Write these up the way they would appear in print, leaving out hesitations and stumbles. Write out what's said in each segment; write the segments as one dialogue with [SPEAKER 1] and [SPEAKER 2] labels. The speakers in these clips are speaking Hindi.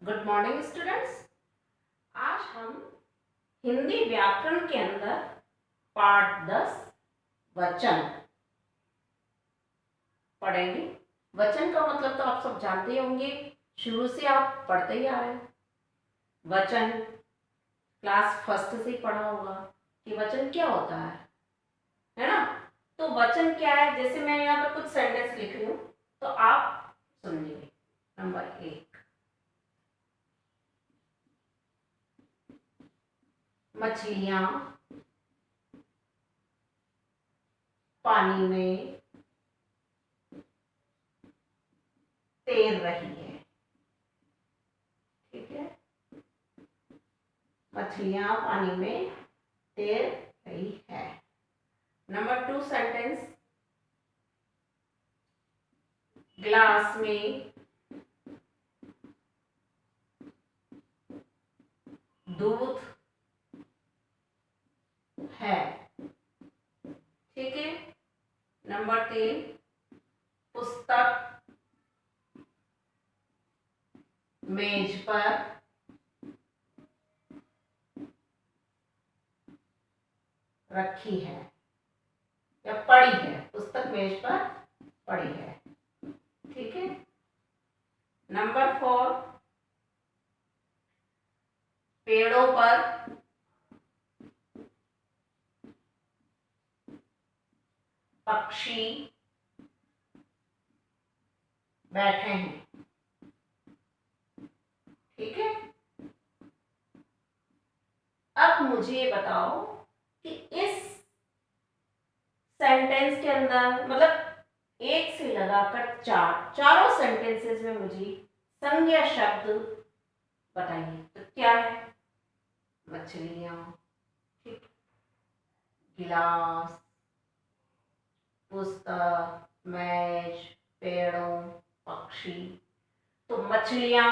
[SPEAKER 1] Good morning students. आज हम हिंदी व्याकरण के अंदर पाठ 10 वचन पढ़ेंगे। वचन का मतलब तो आप सब जानते ही होंगे, शुरू से आप पढ़ते ही आ रहे हैं। वचन क्लास फर्स्ट से ही पढ़ा होगा कि वचन क्या होता है ना। तो वचन क्या है, जैसे मैं यहाँ पर कुछ सेंटेंस लिख रही हूँ तो आप सुनिए। नंबर 1, मछलियां पानी में तैर रही है। ठीक है, मछलियां पानी में तैर रही है। नंबर 2 सेंटेंस, ग्लास में दूध है। ठीक है। नंबर 3, पुस्तक मेज पर रखी है या पड़ी है। पुस्तक मेज पर पड़ी है। ठीक है। नंबर 4, पेड़ों पर पक्षी बैठे हैं। ठीक है। अब मुझे ये बताओ कि इस सेंटेंस के अंदर, मतलब एक से लगाकर चारों सेंटेंसेस में मुझे संज्ञा शब्द बताइए। तो क्या है? मछलियां, ठीक, गिलास, पुस्तक, मेज, पेड़ों, पक्षी। तो मछलियां,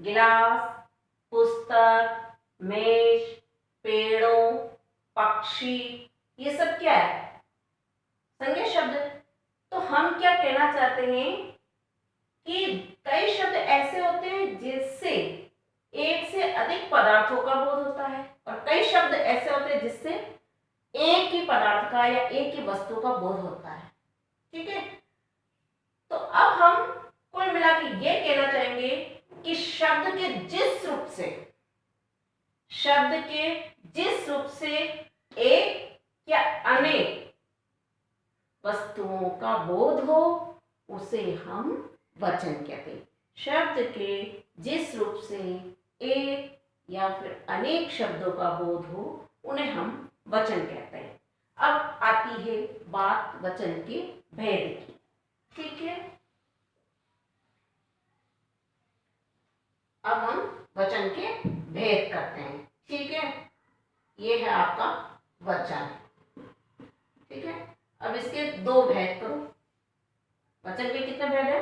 [SPEAKER 1] गिलास, पुस्तक, मेज, पेड़ों, पक्षी, ये सब क्या है? संज्ञा शब्द। तो हम क्या कहना चाहते हैं कि कई शब्द ऐसे होते हैं जिससे एक से अधिक पदार्थों का बोध होता है, और कई शब्द ऐसे होते हैं जिससे एक ही पदार्थ का या एक ही वस्तु का बोध होता है। ठीक है। तो अब हम कुल मिला के ये कहना चाहेंगे कि शब्द के जिस रूप से एक या अनेक वस्तुओं का बोध हो उसे हम वचन कहते हैं। शब्द के जिस रूप से एक या फिर अनेक शब्दों का बोध हो उन्हें हम वचन कहते हैं। अब आती है बात वचन के भेद की। ठीक है। अब हम वचन के भेद करते हैं। ठीक है। ये है आपका वचन। ठीक है। अब इसके दो भेद करो। वचन के कितने भेद है?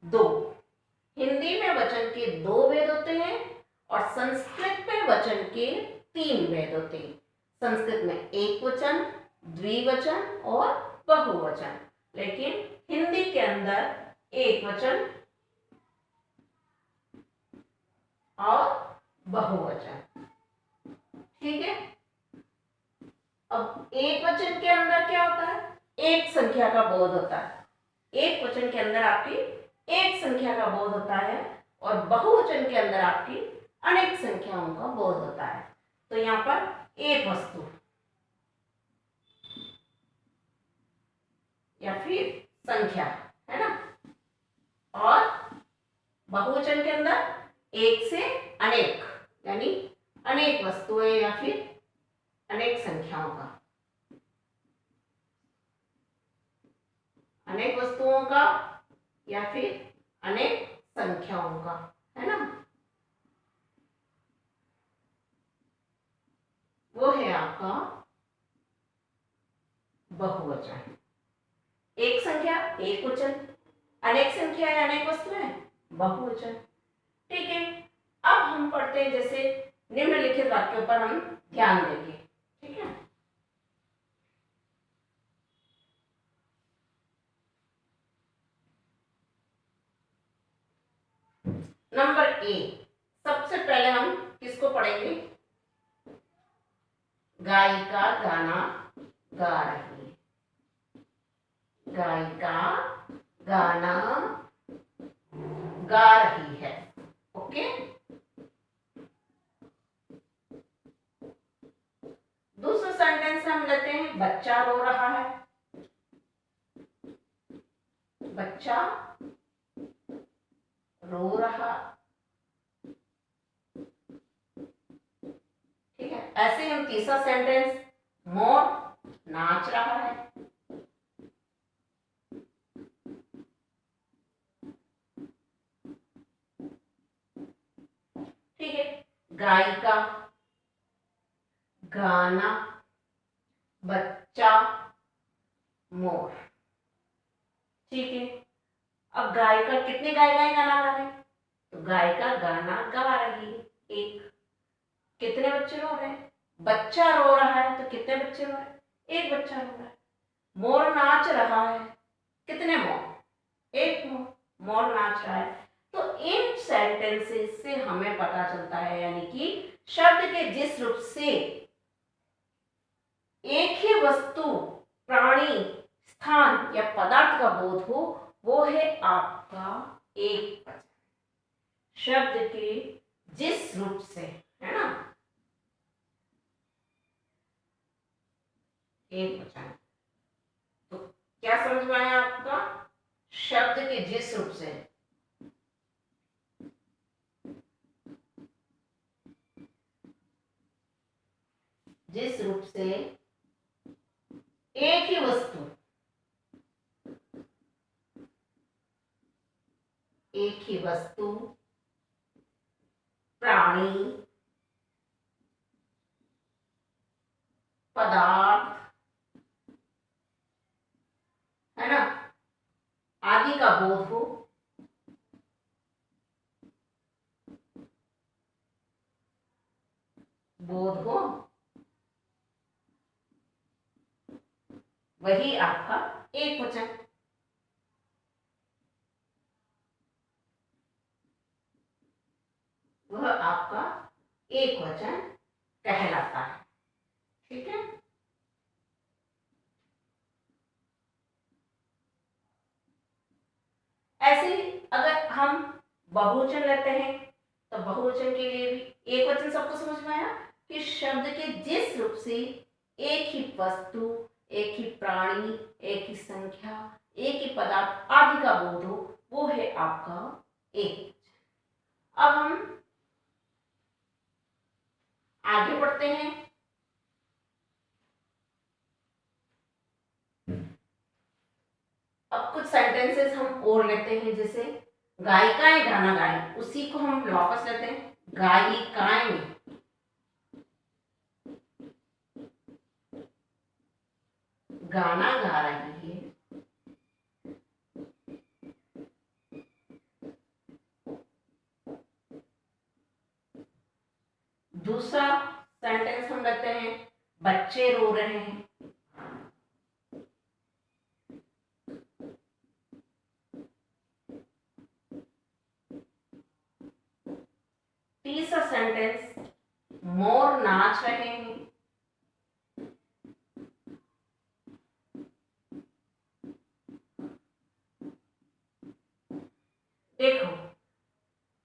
[SPEAKER 1] 2। हिंदी में वचन के 2 भेद होते हैं और संस्कृत में वचन के 3 भेद होते हैं। संस्कृत में एक वचन, द्विवचन और बहुवचन, लेकिन हिंदी के अंदर एक वचन और बहुवचन। ठीक है। अब एक वचन के अंदर क्या होता है? एक संख्या का बोध होता है। एक वचन के अंदर आपकी एक संख्या का बोध होता है और बहुवचन के अंदर आपकी अनेक संख्याओं का बोध होता है। तो यहां पर एक वस्तु या फिर संख्या है ना, और बहुवचन के अंदर एक से अनेक, यानी अनेक वस्तुएं या फिर अनेक संख्याओं का, अनेक वस्तुओं का या फिर अनेक संख्याओं का, है ना। वो है आपका बहुवचन। एक संख्या एक वचन, अनेक संख्या या अनेक वस्तुएं बहुवचन। ठीक है। अब हम पढ़ते हैं, जैसे निम्नलिखित वाक्यों पर हम ध्यान देंगे। ठीक है। नंबर 1, पहले हम किसको पढ़ेंगे? गायिका गाना गा रही है। गायिका गाना गा रही है। ओके, दूसरा सेंटेंस हम लेते हैं, बच्चा रो रहा है। बच्चा रो रहा, ठीक है। ऐसे हम तीसरा सेंटेंस, मोर नाच रहा है। ठीक है, गायिका, गाना, बच्चा, मोर। ठीक है, अब गायिका, कितने गायिकाएं गाना गा रहे हैं? तो गायिका गाना गा रही है, एक। कितने बच्चे रो रहे हैं? बच्चा रो रहा है, तो कितने बच्चे रो रहे हैं? एक बच्चा रो रहा है। मोर नाच रहा है, कितने मोर? एक मोर। मोर नाच रहा है। तो इन सेंटेंसेस से हमें पता चलता है, यानी कि शब्द के जिस रूप से एक ही वस्तु, प्राणी, स्थान या पदार्थ का बोध हो, वो है आपका एक वचन। शब्द के जिस रूप से, है ना, एक वचन। तो क्या समझ में आया आपका? शब्द के जिस रूप से, जिस रूप से एक ही वस्तु, एक ही वस्तु, प्राणी, पदार्थ, है ना, आदि का बोध हो, वही आपका एक वचन। वह आपका एक वचन कहलाता है। ठीक है, ऐसे ही अगर हम बहुवचन लेते हैं, तो बहुवचन के लिए भी एक वचन सबको समझ में आया कि शब्द के जिस रूप से एक ही वस्तु, एक ही प्राणी, एक ही संख्या, एक ही पदार्थ आदि का बोध हो, वो है आपका एक वचन। अब हम आगे बढ़ते हैं। अब कुछ सेंटेंसेस हम और लेते हैं, जैसे गायिकाएं गाना गाएं, उसी को हम वापस लेते हैं। गायिकाएं गाना गा रही है। दूसरा सेंटेंस हम लेते हैं, बच्चे रो रहे हैं। तीसरा सेंटेंस, मोर नाच रहे हैं। देखो,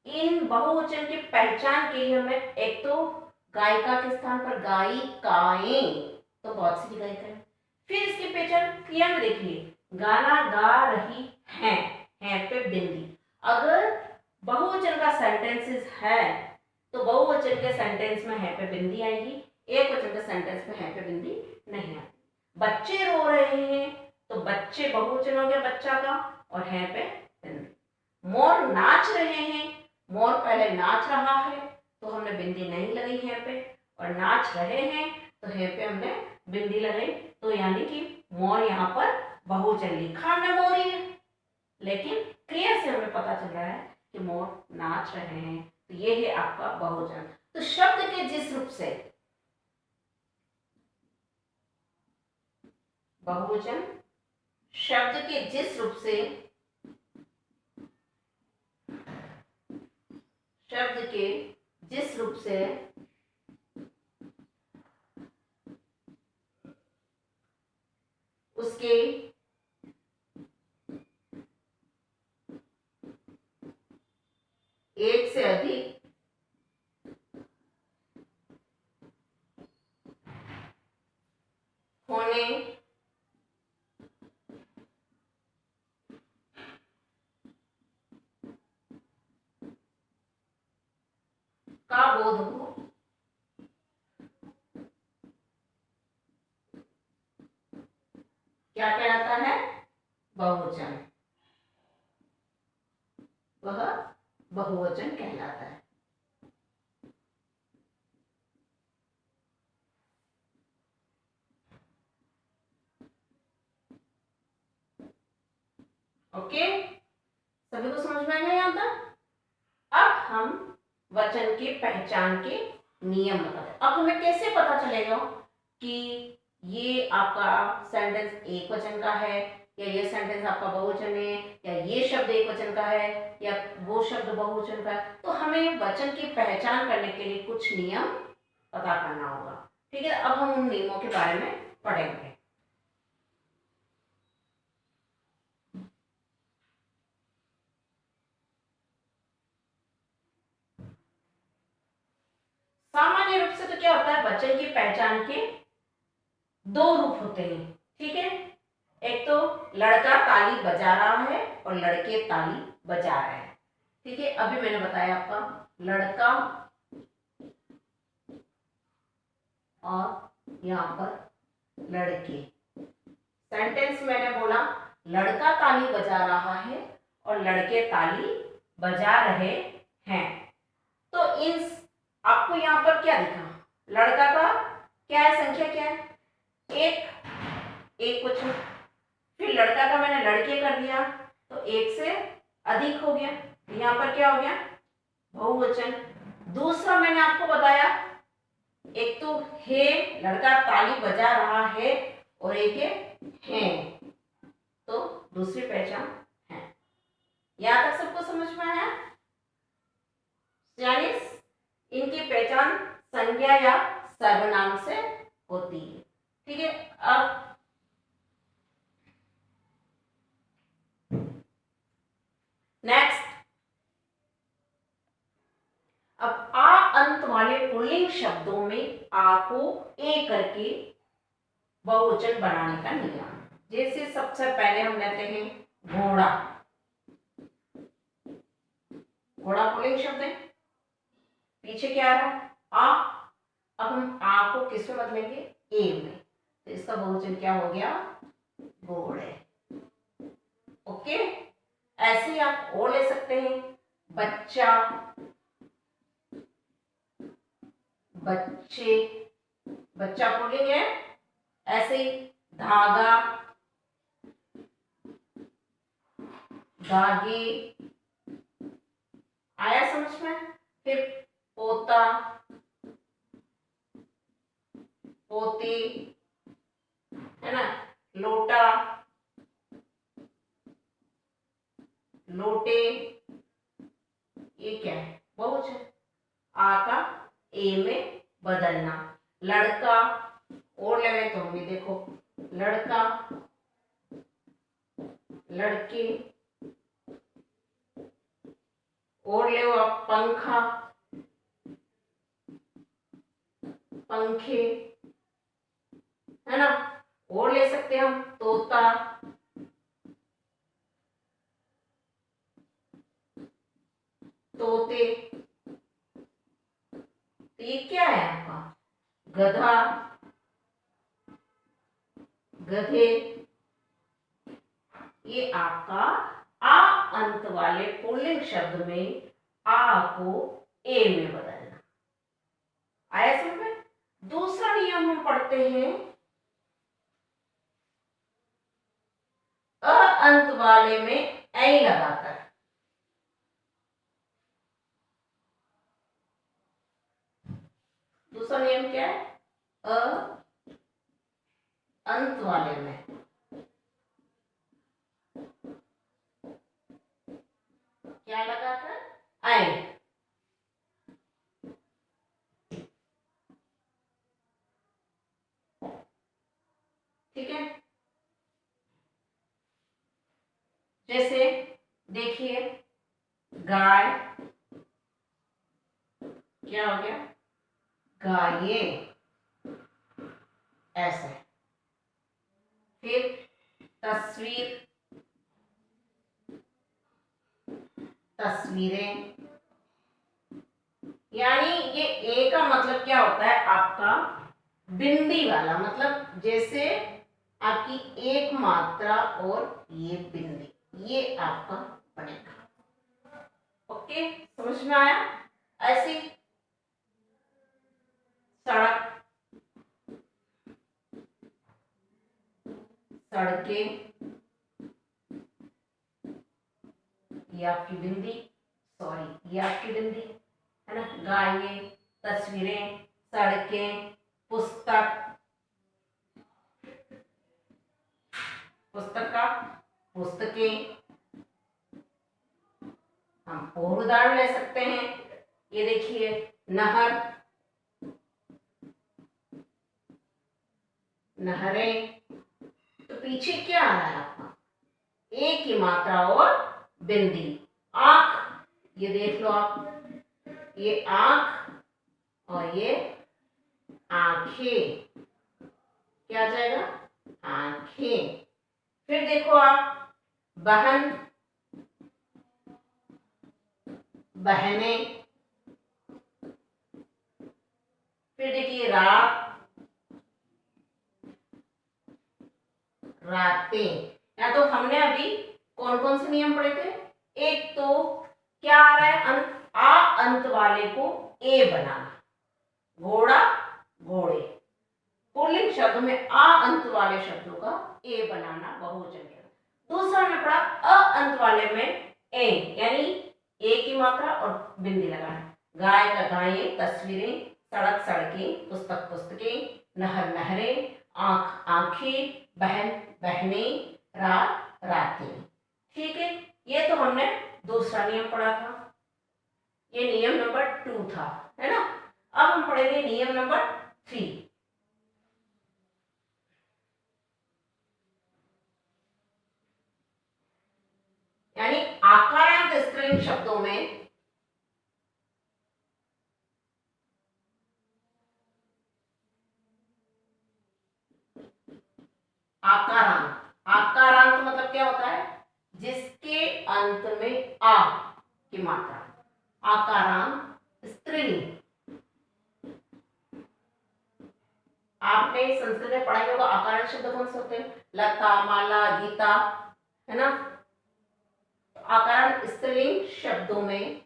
[SPEAKER 1] इन बहुवचन की पहचान के लिए हमें एक तो गायिका के स्थान पर गायिकाएं, तो बहुत सी गायिकाएं। फिर इसकी पहचान क्रिया में देखिए, गाना गा रही हैं पे बिंदी। अगर बहुवचन का सेंटेंसेस है तो बहुवचन के सेंटेंस में है पे बिंदी आएगी, एक वचन के सेंटेंस में है पे बिंदी नहीं आएगी। बच्चे रो रहे हैं, तो बच्चे बहुवचन हो गया बच्चा का, और है पे बिंदी। मोर नाच रहे हैं, मोर पहले नाच रहा है तो हमने बिंदी नहीं लगाई है पे, और नाच रहे हैं तो है पे हमने बिंदी लगाई। तो यानी कि मोर यहाँ पर बहुवचन लिखा हमने मोरी है, लेकिन क्रिया से हमें पता चल रहा है कि मोर नाच रहे हैं, तो ये है आपका बहुवचन। तो शब्द के जिस रूप से बहुवचन, शब्द के जिस रूप से, शब्द के जिस रूप से उसके एक से अधिक होने का बोध हो, क्या कहलाता है? बहुवचन। वह बहुवचन कहलाता है। ओके, सभी को समझ में आ गया यहाँ तक? अब हम वचन की पहचान के नियम बताते हैं। अब हमें कैसे पता चलेगा कि ये आपका सेंटेंस एक वचन का है, या ये सेंटेंस आपका बहुवचन है, या ये शब्द एक वचन का है, या वो शब्द बहुवचन का है? तो हमें वचन की पहचान करने के लिए कुछ नियम पता करना होगा। ठीक है, अब हम उन नियमों के बारे में पढ़ेंगे। सामान्य रूप से तो क्या होता है, वचन की पहचान के दो रूप होते हैं। ठीक है, एक तो लड़का ताली बजा रहा है और लड़के ताली बजा रहे हैं। ठीक है, अभी मैंने बताया आपका लड़का और यहाँ पर लड़के। सेंटेंस मैंने बोला लड़का ताली बजा रहा है और लड़के ताली बजा रहे हैं। तो इन आपको यहाँ पर क्या दिखा? लड़का का क्या है, संख्या क्या है? एक वचन। फिर लड़का का मैंने लड़के कर दिया तो एक से अधिक हो गया, यहाँ पर क्या हो गया? बहुवचन। दूसरा मैंने आपको बताया, एक तो है लड़का ताली बजा रहा है और एक है, तो दूसरी पहचान है। यहां तक सबको समझ में आया? यानी इनकी पहचान संज्ञा या सर्वनाम से होती है। ठीक है, अब नेक्स्ट, अब आ अंत वाले पुल्लिंग शब्दों में आ को ए करके बहुवचन बनाने का नियम। जैसे सबसे पहले हम लेते हैं घोड़ा। घोड़ा पुल्लिंग शब्द है, पीछे क्या आ रहा है? आ। अब हम आ को किस में बदलेंगे? ए में, तो इसका बहुवचन क्या हो गया? घोड़े। ओके, ऐसे ही आप और ले सकते हैं, बच्चा, बच्चे, बच्चा पुल्लिंग है। ऐसे ही धागा, धागे। आया समझ में? फिर पोता, पोती, है ना, लोटा, लोटे, ये क्या है? बहुवचन। आ का ए में बदलना। लड़का और ले तो भी देखो, लड़का, लड़की, और ले आप पंखा, पंखे, है ना। और ले सकते हैं हम तोता, तोते। तो ये क्या है आपका? गधा, गधे। ये आपका आ अंत वाले पुल्लिंग शब्द में आ को ए में बदलना। आया समझ में? दूसरा नियम हम पढ़ते हैं, अ अंत वाले में ऐ लगाकर। दूसरा नियम क्या है? अ अंत वाले में क्या लगाकर? ऐ। देखिए गाय, क्या हो गया, गाये, ऐसे। फिर तस्वीर, तस्वीरें। यानी ये ए का मतलब क्या होता है आपका, बिंदी वाला, मतलब जैसे आपकी एक मात्रा और ये बिंदी, ये आपका बनेगा। ओके, समझ में आया। ऐसी सड़क, सड़कें, ये आपकी बिंदी, सॉरी ये आपकी बिंदी है ना। गायें, तस्वीरें, सड़कें, पुस्तक, पुस्तक का पुस्तकें। हम और उदाहरण ले सकते हैं, ये देखिए नहर, नहरें। तो पीछे क्या आ रहा है आपका, एक की मात्रा और बिंदी। आंख, ये देख लो आप, ये आंख और ये आंखें, क्या आ जाएगा, आंखें। फिर देखो आप, बहन, बहनें। फिर देखिए रात, रातें। या तो हमने अभी कौन कौन से नियम पढ़े थे, एक तो क्या आ रहा है, अंत, आ अंत वाले को ए बनाना, घोड़ा, घोड़े। पुल्लिंग शब्द में आ अंत वाले शब्दों का ए बनाना बहुवचन के। दूसरा हमने पढ़ा अ अंत वाले में ए, यानी ए की मात्रा और बिंदी लगाना। गाय का गायें, तस्वीरें, सड़क सड़कें, पुस्तक पुस्तकें, नहर नहरें, आंख आंखें, बहन बहनें, रात रातें। ठीक है, ये तो हमने दूसरा नियम पढ़ा था, ये नियम नंबर 2 था, है ना। अब हम पढ़ेंगे नियम नंबर 3। यानी आकारांत स्त्रीलिंग शब्दों में आकारांत, आकारांत मतलब क्या होता है, जिसके अंत में आ की मात्रा, आकारांत स्त्रीलिंग। आपने संस्कृत में पढ़ा होगा आकारांत शब्द कौन से होते हैं, लता, माला, गीता, है ना। आकारांत स्त्रीलिंग शब्दों में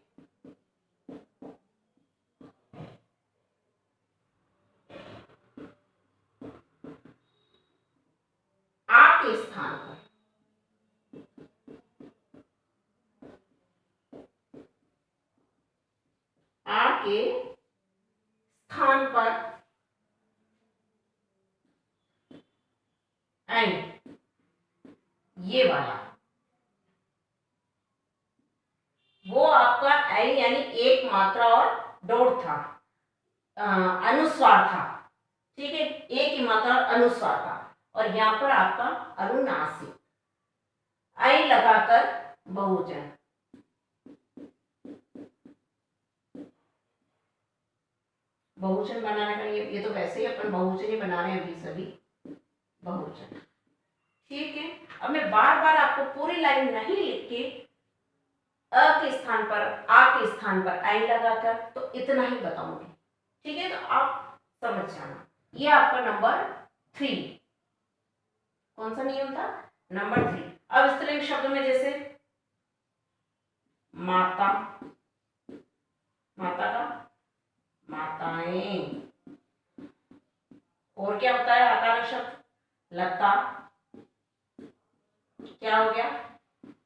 [SPEAKER 1] आ के स्थान पर, आ के स्थान पर एंड, ये वाला, वो आपका एन यानी एक मात्रा और डॉट था, अनुस्वार था। ठीक है, एक की मात्रा और अनुस्वार था, और यहां पर आपका अनुनासिक, आई लगाकर बहुवचन। बहुवचन बनाने का ये तो वैसे ही अपन बहुवचन ही बना रहे हैं अभी सभी, बहुवचन। ठीक है, अब मैं बार बार आपको पूरी लाइन नहीं लिख के अ के स्थान पर, आ के स्थान पर आई लगाकर तो इतना ही बताऊंगी। ठीक है, तो आप समझ जाना। ये आपका नंबर 3, कौन सा नियम था, नंबर 3। अब स्त्रीलिंग शब्द में जैसे माता, माता का माताएं, और क्या होता है आकार शब्द, लता, क्या हो गया,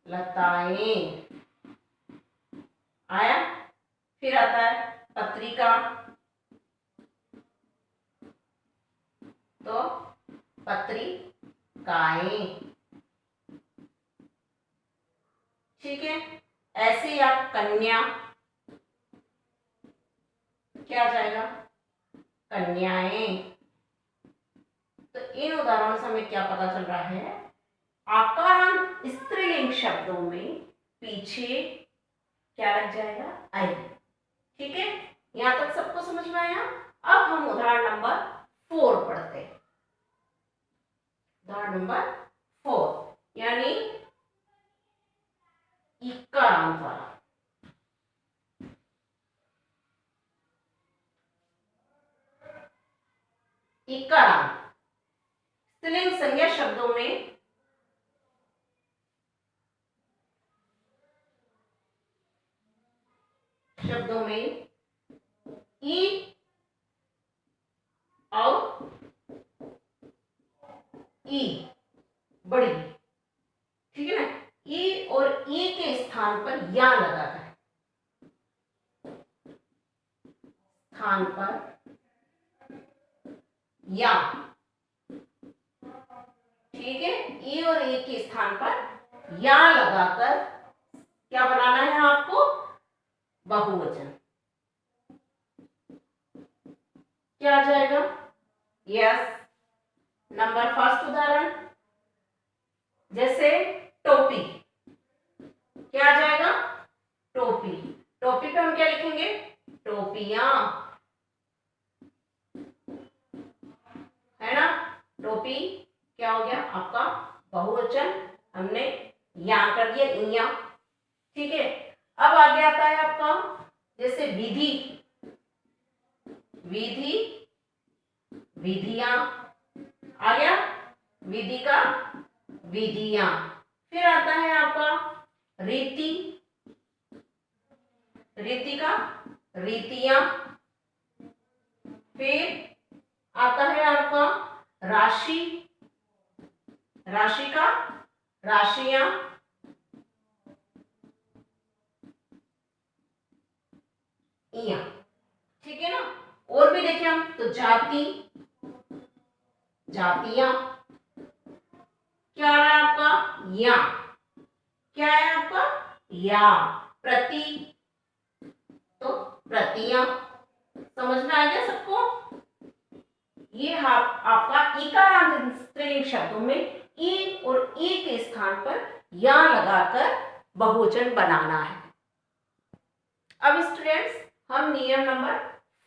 [SPEAKER 1] लताएं आया। फिर आता है पत्रिका, तो पत्रिकाएं। ठीक है, ऐसे ही आप कन्या, क्या आ जाएगा, कन्याएं। तो इन उदाहरणों से हमें क्या पता चल रहा है, आकारांत स्त्रीलिंग शब्दों में पीछे क्या लग जाएगा, आई। ठीक है, यहां तक सबको समझ में आया। अब हम उदाहरण नंबर 4 पढ़ते हैं। उदाहरण नंबर 4 यानी इकारांत वाला। इकारांत स्त्रीलिंग संज्ञा शब्दों में ई और ई बड़ी, ठीक है ना, ई और ई के स्थान पर या लगाकर, स्थान पर या, ठीक है, ई और ई के स्थान पर या लगाकर क्या बनाना है आपको, बहुवचन। क्या आ जाएगा, यस। नंबर फर्स्ट उदाहरण जैसे टोपी, क्या आ जाएगा, टोपी। टोपी पे हम क्या लिखेंगे, टोपियां, है ना। टोपी क्या हो गया आपका, बहुवचन, हमने यहां कर दिया इया, ठीक है। अब आगे आता है आपका जैसे विधि, विधि, विधियां आ गया, विधि का विधियां। फिर आता है आपका रीति, रीति का रीतियां। फिर आता है आपका राशि, राशि का राशियां। इया, ठीक है ना। और भी देखिए हम तो जाति, जातियां, क्या है आपका, या, क्या है आपका, या। प्रति, तो प्रतियां। समझ में आ गया सबको। ये आपका इकारांत स्त्रीलिंग शब्दों में ई और ई के स्थान पर या लगाकर बहुवचन बनाना है। अब स्टूडेंट्स हम नियम नंबर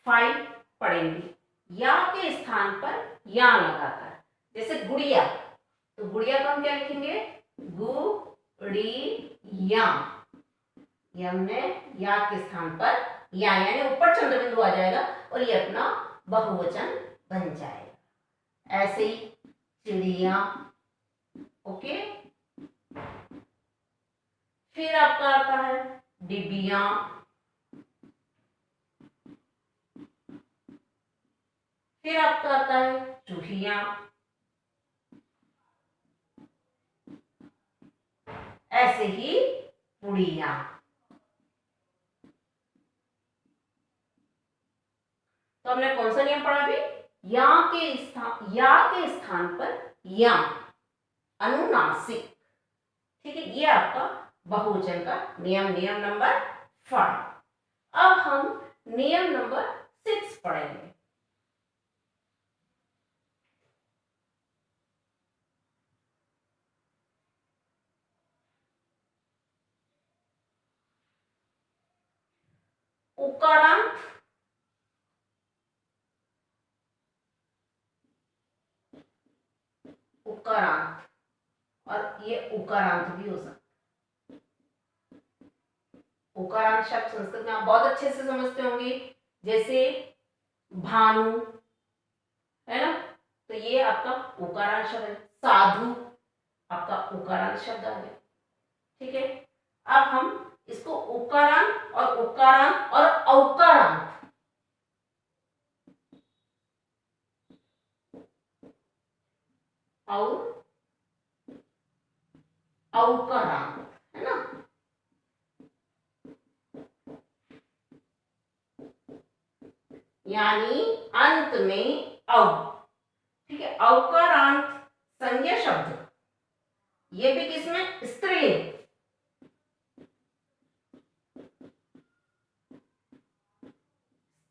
[SPEAKER 1] 5 पढ़ेंगे, या के स्थान पर या लगाकर। जैसे गुड़िया, तो गुड़िया को हम क्या लिखेंगे, गुड़िया। ये हमने या के स्थान पर या यानी ऊपर चंद्र बिंदु आ जाएगा और ये अपना बहुवचन बन जाएगा। ऐसे ही चिड़िया, ओके। फिर आपका आता है डिबिया, फिर आपका आता है चूहिया, ऐसे ही पुड़िया। तो हमने कौन सा नियम पढ़ा अभी, या के स्थान पर या, अनुनासिक, ठीक है। ये आपका बहुवचन का नियम, नियम नंबर 5। अब हम नियम नंबर 6 पढ़ेंगे। उकारांत, उकारांत, और ये उकारांत भी हो सकता है। उकारांत शब्द संस्कृत में आप बहुत अच्छे से समझते होंगे, जैसे भानु, है ना, तो ये आपका उकारांत शब्द है। साधु आपका उकारांत शब्द आ गया, ठीक है। अब हम इसको उकारांत और उकारांत और औकारांत, और औकारांत, है ना। यानी अंत में औ, ठीक है। औकारांत संज्ञा शब्द, ये भी किसमें, स्त्रीलिंग,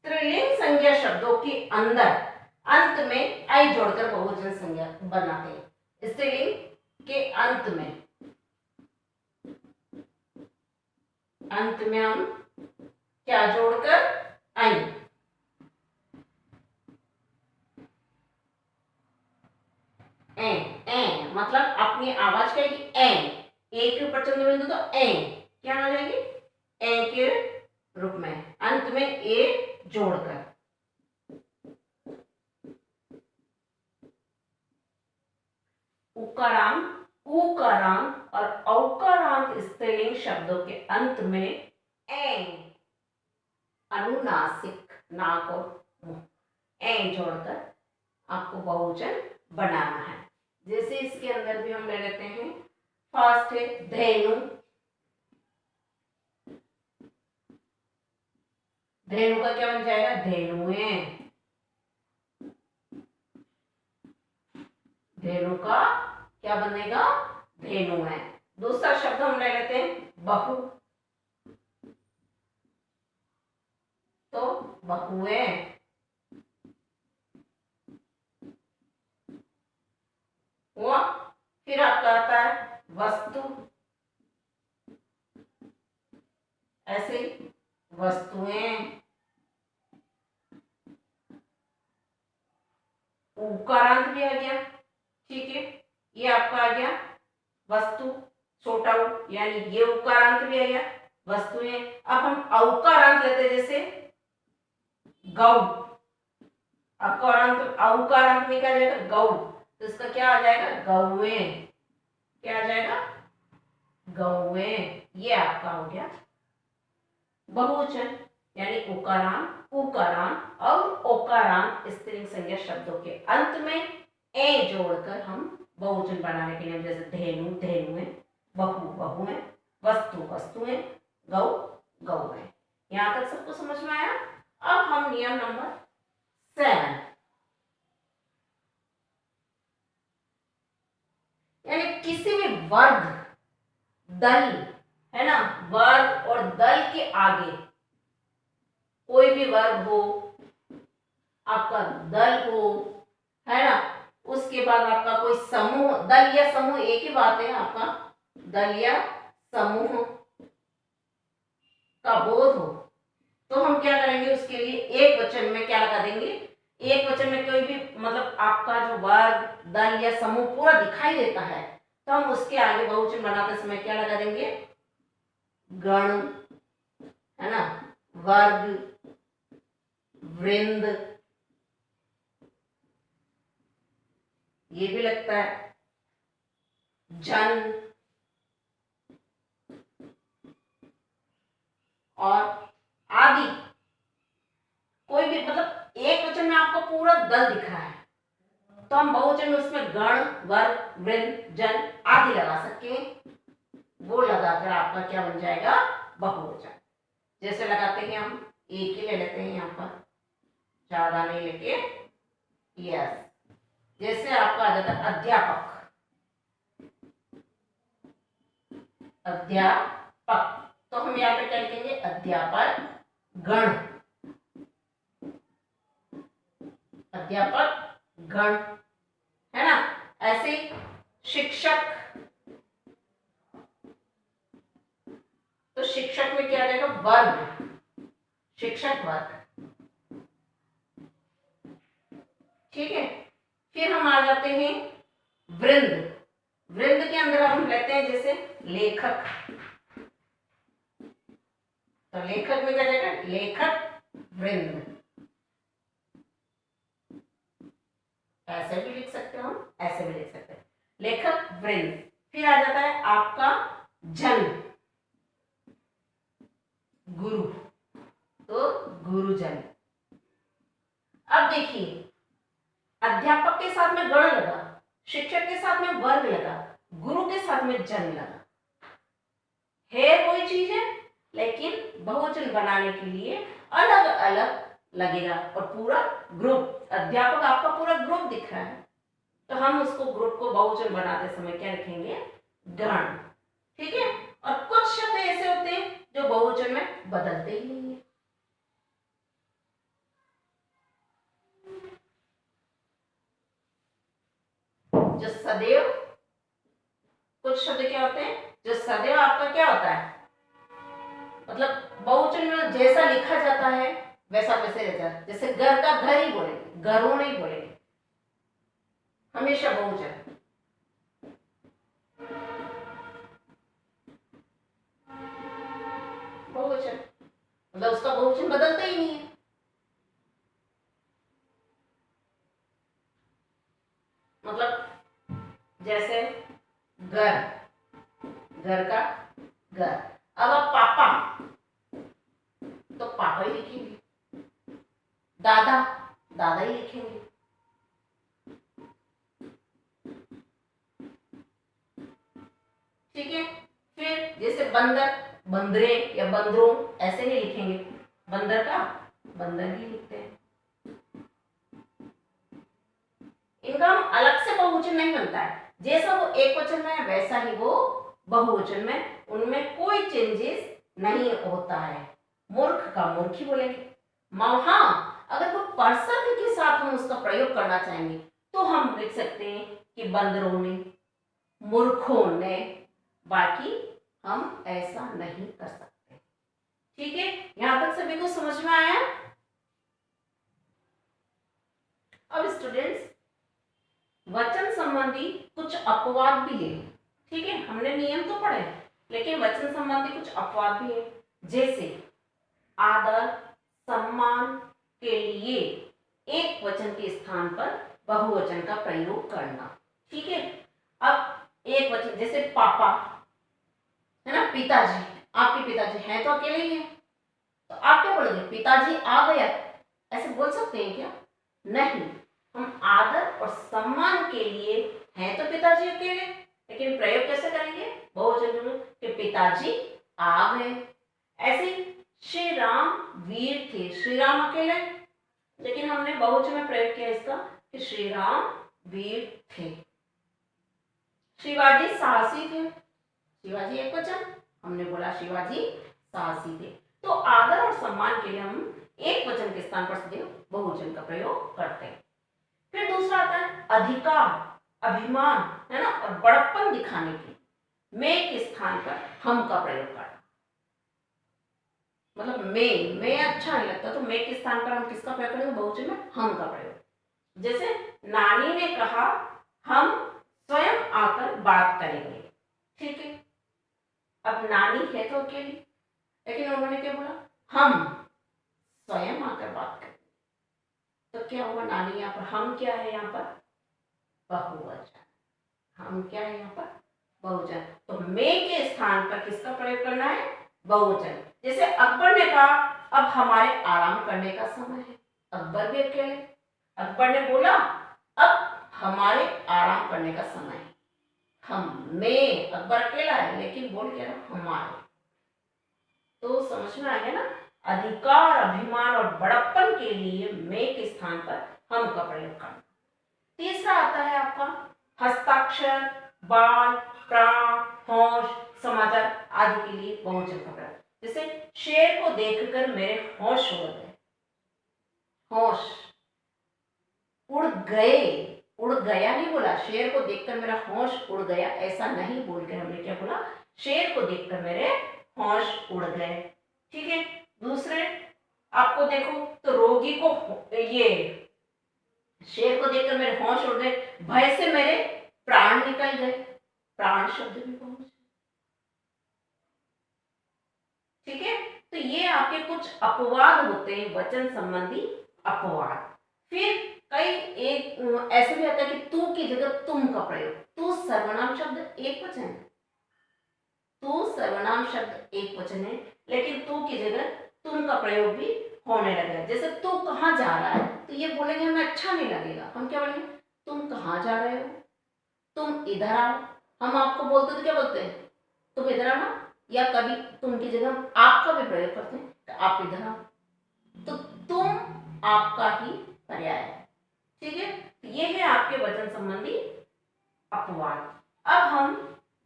[SPEAKER 1] स्त्रीलिंग संज्ञा शब्दों के अंदर अंत में आई जोड़कर बहुवचन संज्ञा बनाते हैं। स्त्रीलिंग के अंत में अंत में हम क्या जोड़कर ऐ। ए मतलब अपनी आवाज कहेगी ए के ऊपर चंद्र बिंदु तो ए क्या हो जाएगी ए के रूप में अंत में ए जोड़कर। उकारांत उकारांत और औकारांत स्त्रीलिंग शब्दों के अंत में ए अनुनासिक नाक और मुंह ए जोड़कर आपको बहुवचन बनाना है। जैसे इसके अंदर भी हम ले लेते हैं, फर्स्ट है धेनु। धेनु का क्या बन जाएगा धेनुए। धेनु का क्या बनेगा धेनु है। दूसरा शब्द हम ले लेते हैं बहु, तो बहुए। हुआ। फिर आपका आता है वस्तु, ऐसे वस्तुएं। उकारांत भी आ गया, ठीक है, ये आपका आ गया वस्तु छोटा उ, यानी ये उकारांत भी आ गया वस्तुएं। अब हम औकारांत लेते हैं, जैसे गौ। औकारांत में क्या जाएगा गौ, तो इसका क्या आ जाएगा गौए। क्या आ जाएगा गौए। ये आपका हो गया बहुवचन, यानी उकारांत उकारांत और ओकारांत स्त्रीलिंग संज्ञा शब्दों के अंत में ए जोड़कर हम बहुवचन बनाने के लिए, जैसे धेनु धेनुए, बहु बहुएं, वस्तु वस्तुएं, गौ गौएं। यहां तक सबको समझ में आया। अब हम नियम नंबर 7, यानी किसी भी वर्ग दल है ना, वर्ग और दल के आगे कोई भी वर्ग हो, आपका दल हो, है ना, उसके बाद आपका कोई समूह, दल या समूह एक ही बात है, आपका दल या समूह का बोध हो, तो हम क्या करेंगे उसके लिए एक वचन में क्या लगा देंगे। एक वचन में कोई भी मतलब आपका जो वर्ग दल या समूह पूरा दिखाई देता है, तो हम उसके आगे बहुवचन बनाते समय क्या लगा देंगे गण, है ना, वर्ग, वृंद, ये भी लगता है, जन और आदि। कोई भी मतलब एक वचन में आपको पूरा दल दिखा है, तो हम बहुवचन में उसमें गण वर्ग वृंद जन आदि लगा सके, वो लगाकर आपका क्या बन जाएगा बहुवचन। जैसे लगाते हैं हम एक ही ले लेते हैं, यहाँ पर ज्यादा नहीं लेके, यस, जैसे आपका आ जाता है अध्यापक। अध्यापक, तो हम यहाँ पे क्या लिखेंगे अध्यापक गण, अध्यापक गण, है ना। ऐसे शिक्षक, तो शिक्षक में क्या आ जाएगा वर्ग, शिक्षक वर्ग, ठीक है। फिर हम आ जाते हैं वृंद। वृंद के अंदर हम लेते हैं जैसे लेखक, तो लेखक में क्या जाएगा लेखक वृंद, ऐसे भी लिख सकते हो हम, ऐसे भी लिख सकते हैं लेखक वृंद। फिर आ जाता है आपका जन, गुरु, तो गुरुजन। अब देखिए अध्यापक के साथ में गण लगा, शिक्षक के साथ में वर्ग लगा, गुरु के साथ में जन लगा, है वही चीज है, लेकिन बहुवचन बनाने के लिए अलग अलग लगेगा। और पूरा ग्रुप, अध्यापक आपका पूरा ग्रुप दिख रहा है, तो हम उसको ग्रुप को बहुवचन बनाते समय क्या लिखेंगे गण, ठीक है। और कुछ शब्द ऐसे होते हैं जो बहुवचन में बदलते ही नहीं है, जो सदैव, कुछ शब्द क्या होते हैं जो सदैव आपका क्या होता है मतलब बहुवचन में जैसा लिखा जाता है वैसा वैसे रहता है। जैसे घर का घर ही बोलेंगे, घरों नहीं बोलेंगे, हमेशा बहुवचन। बहुवचन मतलब उसका बहुवचन बदलता ही नहीं है। मतलब जैसे घर, घर का घर। अब आप पापा, तो पापा ही लिखेंगे। दादा, दादा ही लिखेंगे। ठीक है। फिर जैसे बंदर, बंदरे या बंदरों ऐसे नहीं लिखेंगे, बंदर का बंदर ही लिखते हैं। इनका हम अलग से बहुवचन नहीं बनता है, जैसा वो एक वचन में है वैसा ही वो बहुवचन में, उनमें कोई चेंजेस नहीं होता है। मूर्ख का मूर्ख ही बोलेंगे। हाँ, अगर कोई पर्सन के साथ हम उसका प्रयोग करना चाहेंगे तो हम लिख सकते हैं कि बंदरों ने, मूर्खों ने, बाकी हम ऐसा नहीं कर सकते। ठीक है, यहां तक सभी को समझ में आया। अब स्टूडेंट्स, वचन संबंधी कुछ अपवाद भी है। ठीक है, हमने नियम तो पढ़े लेकिन वचन संबंधी कुछ अपवाद भी है। जैसे आदर सम्मान के लिए एक वचन के स्थान पर बहुवचन का प्रयोग करना। ठीक है, अब एक वचन जैसे पापा है ना, पिताजी, आपके पिताजी हैं तो अकेले ही हैं, तो आप क्या बोलोगे, पिताजी आ गया, ऐसे बोल सकते हैं क्या? नहीं, हम आदर और सम्मान के लिए हैं तो पिताजी अकेले, लेकिन प्रयोग कैसे करेंगे, बहुवचन में, कि पिताजी आ गए। ऐसे श्री राम वीर थे, श्री राम अकेले, लेकिन हमने बहुवचन में प्रयोग किया इसका कि श्री राम वीर थे। शिवाजी साहसी थे, शिवाजी एक वचन, हमने बोला शिवाजी साहसी थे। तो आदर और सम्मान के लिए हम एक वचन के स्थान पर सदैव बहुवचन का प्रयोग करते हैं। फिर दूसरा आता है अधिकार, अभिमान, है ना, और बड़प्पन दिखाने के मैं के स्थान पर हम का प्रयोग करना। मतलब मैं अच्छा नहीं लगता तो मैं के स्थान पर हम किसका प्रयोग करेंगे, बहुवचन में हम का प्रयोग। जैसे नानी ने कहा हम स्वयं आकर बात करेंगे। ठीक है, अब नानी है तो अकेली, लेकिन उन्होंने क्या बोला, हम स्वयं आकर बात करेंगे, तो क्या होगा, नानी यहाँ पर, हम क्या है यहाँ पर, बहुवचन, हम क्या है यहाँ पर, बहुवचन। तो मैं के स्थान पर किसका प्रयोग करना है, बहुवचन। जैसे अकबर ने कहा अब हमारे आराम करने का समय है, अकबर भी अकेले, अकबर ने बोला अब हमारे आराम करने का समय है। हम, मैं, अकबर अकेला है लेकिन बोल क्या रहा, हमारे। तो समझ में आ गया ना, अधिकार, अभिमान और बड़प्पन के लिए मैं के स्थान पर हम का प्रयोग करना। तीसरा आता है आपका हस्ताक्षर, बाल, प्राण, होश, समाचार आदि के लिए बहुवचन का प्रयोग। जैसे शेर को देखकर मेरे होश उड़ गए, होश, उड़ गए, उड़ गया नहीं बोला, शेर को देखकर मेरा होश उड़ गया ऐसा नहीं बोलकर हमने क्या बोला, शेर को देखकर मेरे होश उड़ गए। ठीक है, दूसरे आपको देखो तो रोगी को, ये शेर को देखकर मेरे होश उड़ गए, भय से मेरे प्राण निकल गए, प्राण शब्द भी बहुवचन। ठीक है, तो ये आपके कुछ अपवाद होते हैं, वचन संबंधी अपवाद। फिर कई एक ऐसे भी आता है कि तू की जगह तुम का प्रयोग। तू सर्वनाम शब्द एक वचन है, तू सर्वनाम शब्द एक वचन है, लेकिन तू की जगह तुम का प्रयोग भी होने लगेगा। जैसे तू कहाँ जा रहा है, तो ये बोलेंगे हमें अच्छा नहीं लगेगा, हम क्या बोलेंगे, तुम कहाँ जा रहे हो, तुम इधर आओ। हम आपको बोलते तो क्या बोलते हैं, तुम इधर आओ ना, या कभी तुम की जगह हम आपका भी प्रयोग करते हैं, तो आप इधर आओ, तो तुम आपका ही पर्याय है। ठीक है, ये है आपके वचन संबंधी अपवाद। अब हम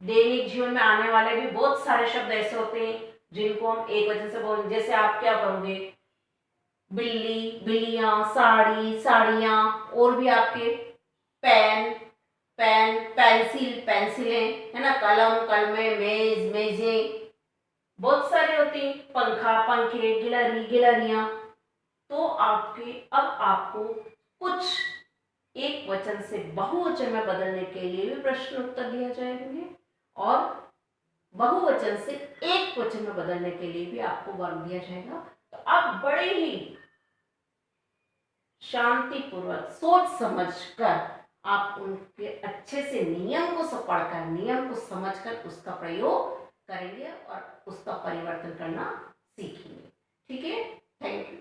[SPEAKER 1] दैनिक जीवन में आने वाले भी बहुत सारे शब्द ऐसे होते हैं जिनको हम एक वचन से बोल, जैसे आप क्या करोगे, बिल्ली, बिल्लियां, साड़ी, साड़ियां, और भी आपके पेन, पेन, पेंसिल, पेंसिलें, है ना, कलम, कलमें, मेज, मेजें, बहुत सारी होती हैं, पंखा, पंखे, गिलहरी, गिलहरियां। तो अब आपको कुछ एक वचन से बहुवचन में बदलने के लिए भी प्रश्न उत्तर दिया जाएंगे और बहुवचन से एक वचन में बदलने के लिए भी आपको वर्ग दिया जाएगा। तो आप बड़े ही शांतिपूर्वक सोच समझकर आप उनके अच्छे से नियम को पढ़कर, नियम को समझकर उसका प्रयोग करेंगे और उसका परिवर्तन करना सीखेंगे। ठीक है, थैंक यू।